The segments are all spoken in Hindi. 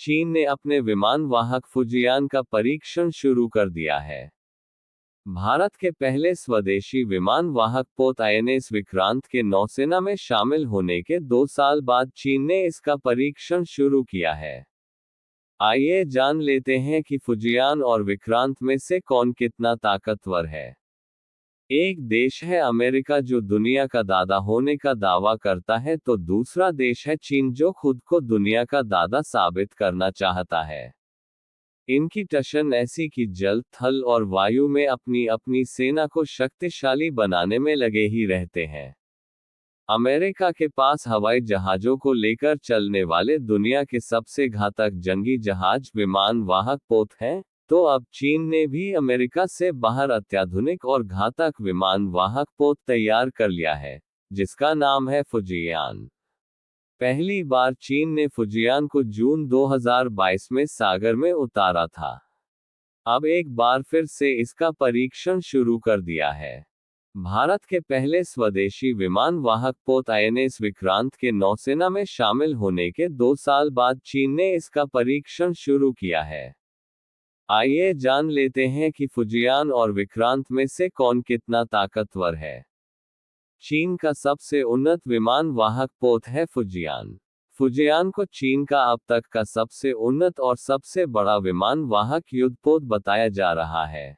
चीन ने अपने विमान वाहक फुजियान का परीक्षण शुरू कर दिया है। भारत के पहले स्वदेशी विमान वाहक पोत आईएनएस विक्रांत के नौसेना में शामिल होने के 2 साल बाद चीन ने इसका परीक्षण शुरू किया है। आइए जान लेते हैं कि फुजियान और विक्रांत में से कौन कितना ताकतवर है। एक देश है अमेरिका जो दुनिया का दादा होने का दावा करता है, तो दूसरा देश है चीन जो खुद को दुनिया का दादा साबित करना चाहता है। इनकी टशन ऐसी कि जल, थल और वायु में अपनी अपनी सेना को शक्तिशाली बनाने में लगे ही रहते हैं। अमेरिका के पास हवाई जहाजों को लेकर चलने वाले दुनिया के सबसे घातक जंगी जहाज विमान वाहक पोत हैं, तो अब चीन ने भी अमेरिका से बाहर अत्याधुनिक और घातक विमान वाहक पोत तैयार कर लिया है, जिसका नाम है फुजियान। पहली बार चीन ने फुजियान को जून 2022 में सागर में उतारा था। अब एक बार फिर से इसका परीक्षण शुरू कर दिया है। भारत के पहले स्वदेशी विमान वाहक पोत आईएनएस विक्रांत के नौसेना में शामिल होने के 2 साल बाद चीन ने इसका परीक्षण शुरू किया है। आइए जान लेते हैं कि फुजियान और विक्रांत में से कौन कितना ताकतवर है। चीन का सबसे उन्नत विमान वाहक पोत है फुजियान। फुजियान को चीन का अब तक का सबसे उन्नत और सबसे बड़ा विमान वाहक युद्धपोत बताया जा रहा है।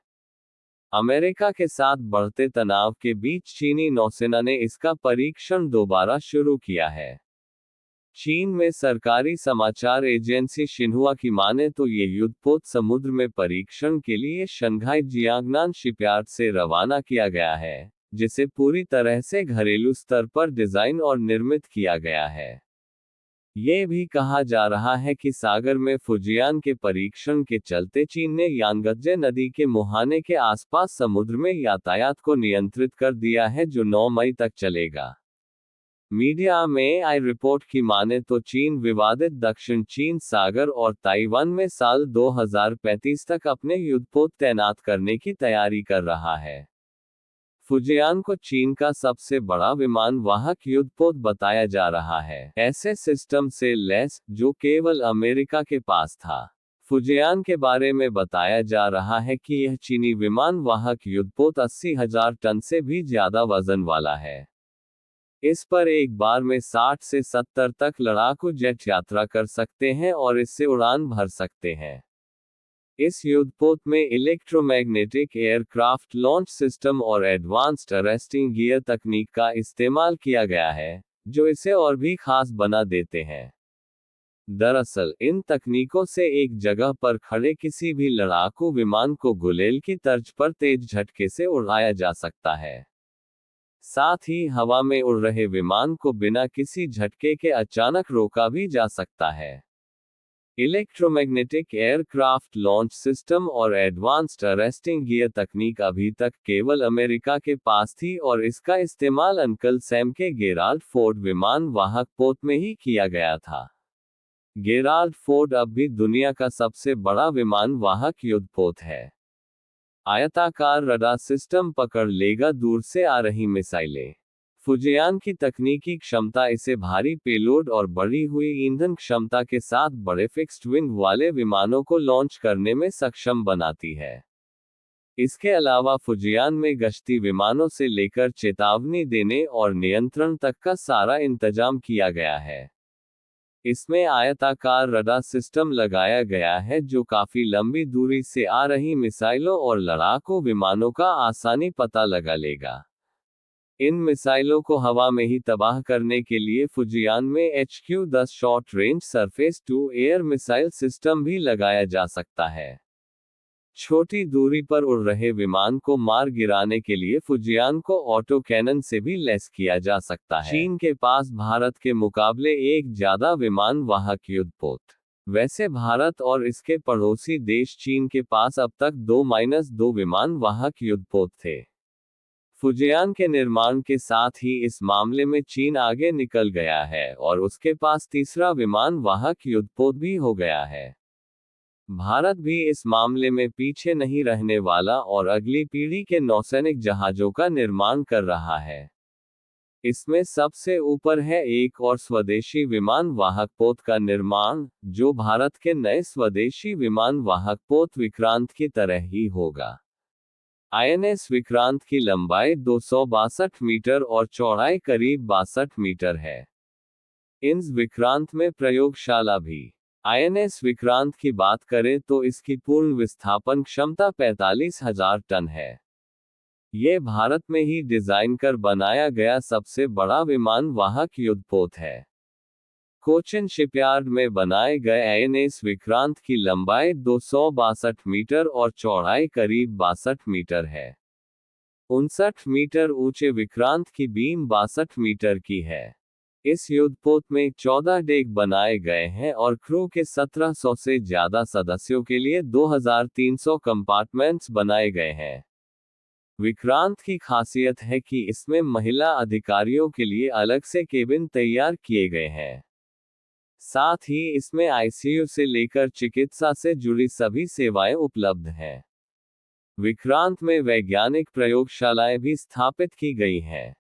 अमेरिका के साथ बढ़ते तनाव के बीच चीनी नौसेना ने इसका परीक्षण दोबारा शुरू किया है। चीन में सरकारी समाचार एजेंसी शिन्हुआ की माने तो ये युद्धपोत समुद्र में परीक्षण के लिए शंघाई जियांगनान शिपयार्ड से रवाना किया गया है, जिसे पूरी तरह से घरेलू स्तर पर डिजाइन और निर्मित किया गया है। ये भी कहा जा रहा है कि सागर में फुजियान के परीक्षण के चलते चीन ने यांगत्जे नदी के मुहाने के आसपास समुद्र में यातायात को नियंत्रित कर दिया है, जो 9 मई तक चलेगा। मीडिया में आई रिपोर्ट की माने तो चीन विवादित दक्षिण चीन सागर और ताइवान में साल 2035 तक अपने युद्धपोत तैनात करने की तैयारी कर रहा है। फुजियान को चीन का सबसे बड़ा विमान वाहक युद्धपोत बताया जा रहा है, ऐसे सिस्टम से लैस जो केवल अमेरिका के पास था। फुजियान के बारे में बताया जा रहा है कि यह चीनी विमान वाहक युद्धपोत 80,000 टन से भी ज्यादा वजन वाला है। इस पर एक बार में 60 से 70 तक लड़ाकू जेट यात्रा कर सकते हैं और इससे उड़ान भर सकते हैं। इस युद्धपोत में इलेक्ट्रोमैग्नेटिक एयरक्राफ्ट लॉन्च सिस्टम और एडवांस्ड अरेस्टिंग गियर तकनीक का इस्तेमाल किया गया है, जो इसे और भी खास बना देते हैं। दरअसल इन तकनीकों से एक जगह पर खड़े किसी भी लड़ाकू विमान को गुलेल की तर्ज पर तेज झटके से उड़ाया जा सकता है। साथ ही हवा में उड़ रहे विमान को बिना किसी झटके के अचानक रोका भी जा सकता है। इलेक्ट्रोमैग्नेटिक एयरक्राफ्ट लॉन्च सिस्टम और एडवांस्ड अरेस्टिंग गियर तकनीक अभी तक केवल अमेरिका के पास थी और इसका इस्तेमाल अंकल सैम के गेराल्ड फोर्ड विमान वाहक पोत में ही किया गया था। गेराल्ड फोर्ड अब भी दुनिया का सबसे बड़ा विमान वाहक युद्धपोत है। आयताकार रडार सिस्टम पकड़ लेगा दूर से आ रही मिसाइलें। फुजियान की तकनीकी क्षमता इसे भारी पेलोड और बढ़ी हुई ईंधन क्षमता के साथ बड़े फिक्स्ड विंग वाले विमानों को लॉन्च करने में सक्षम बनाती है। इसके अलावा फुजियान में गश्ती विमानों से लेकर चेतावनी देने और नियंत्रण तक का सारा इंतजाम किया गया है। इसमें आयताकार रडार सिस्टम लगाया गया है जो काफी लंबी दूरी से आ रही मिसाइलों और लड़ाकू विमानों का आसानी पता लगा लेगा। इन मिसाइलों को हवा में ही तबाह करने के लिए फुजियान में HQ-10 short range surface to air missile system भी लगाया जा सकता है। छोटी दूरी पर उड़ रहे विमान को मार गिराने के लिए फुजियान को ऑटो कैनन से भी लैस किया जा सकता है। चीन के पास भारत के मुकाबले एक ज्यादा विमान वाहक युद्धपोत। वैसे भारत और इसके पड़ोसी देश चीन के पास अब तक 2-2 विमान वाहक युद्धपोत थे। फुजियान के निर्माण के साथ ही इस मामले में चीन आगे निकल गया है और उसके पास तीसरा विमान वाहक युद्धपोत भी हो गया है। भारत भी इस मामले में पीछे नहीं रहने वाला और अगली पीढ़ी के नौसैनिक जहाजों का निर्माण कर रहा है। इसमें सबसे ऊपर है एक और स्वदेशी विमान वाहक पोत का निर्माण, जो भारत के नए स्वदेशी विमान वाहक पोत विक्रांत की तरह ही होगा। आईएनएस विक्रांत की लंबाई 262 मीटर और चौड़ाई करीब 62 मीटर है। इस विक्रांत में प्रयोगशाला भी। आईएनएस विक्रांत की बात करें तो इसकी पूर्ण विस्थापन क्षमता 45,000 टन है। ये भारत में ही डिजाइन कर बनाया गया सबसे बड़ा विमान वाहक युद्धपोत है। कोचिन शिपयार्ड में बनाए गए आईएनएस विक्रांत की लंबाई 262 मीटर और चौड़ाई करीब 62 मीटर है। 59 मीटर ऊंचे विक्रांत की बीम 62 मीटर की है। इस युद्धपोत में 14 डेक बनाए गए हैं और क्रू के 1700 से ज्यादा सदस्यों के लिए 2300 कंपार्टमेंट्स बनाए गए हैं। विक्रांत की खासियत है कि इसमें महिला अधिकारियों के लिए अलग से केबिन तैयार किए गए हैं। साथ ही इसमें आईसीयू से लेकर चिकित्सा से जुड़ी सभी सेवाएं उपलब्ध हैं। विक्रांत में वैज्ञानिक प्रयोगशालाएं भी स्थापित की गई हैं।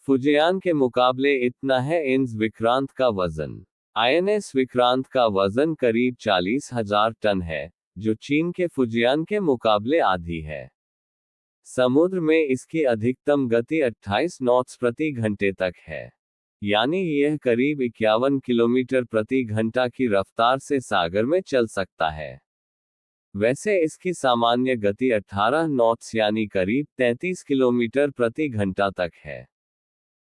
फुजियान के मुकाबले इतना है इस विक्रांत का वजन। आईएनएस विक्रांत का वजन करीब 40,000 टन है, जो चीन के फुजियान के मुकाबले आधी है। समुद्र में इसकी अधिकतम गति 28 नॉट्स प्रति घंटे तक है, यानी यह करीब 51 किलोमीटर प्रति घंटा की रफ्तार से सागर में चल सकता है। वैसे इसकी सामान्य गति 18 नॉट्स यानी करीब 33 किलोमीटर प्रति घंटा तक है।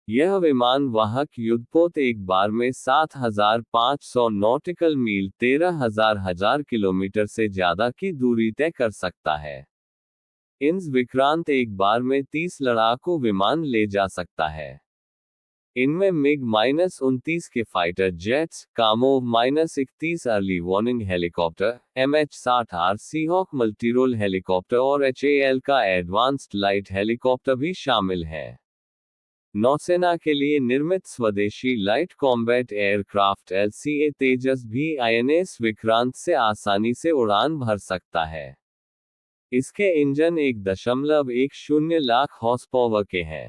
यह विमान वाहक युद्धपोत एक बार में 7,500 नॉटिकल मील 13,000 किलोमीटर से ज्यादा की दूरी तय कर सकता है। इस विक्रांत एक बार में 30 लड़ाकू विमान ले जा सकता है। इनमें MiG-29 के फाइटर जेट्स, कामोव-31 early warning helicopter, MH-60R Seahawk multirole helicopter और HAL का एडवांस्ड लाइट हेलीकॉप्टर भी शामिल हैं। नौसेना के लिए निर्मित स्वदेशी light combat aircraft LCA Tejas भी आईएनएस विक्रांत से आसानी से उड़ान भर सकता है। इसके इंजन 1.10 लाख हॉर्स पावर के हैं।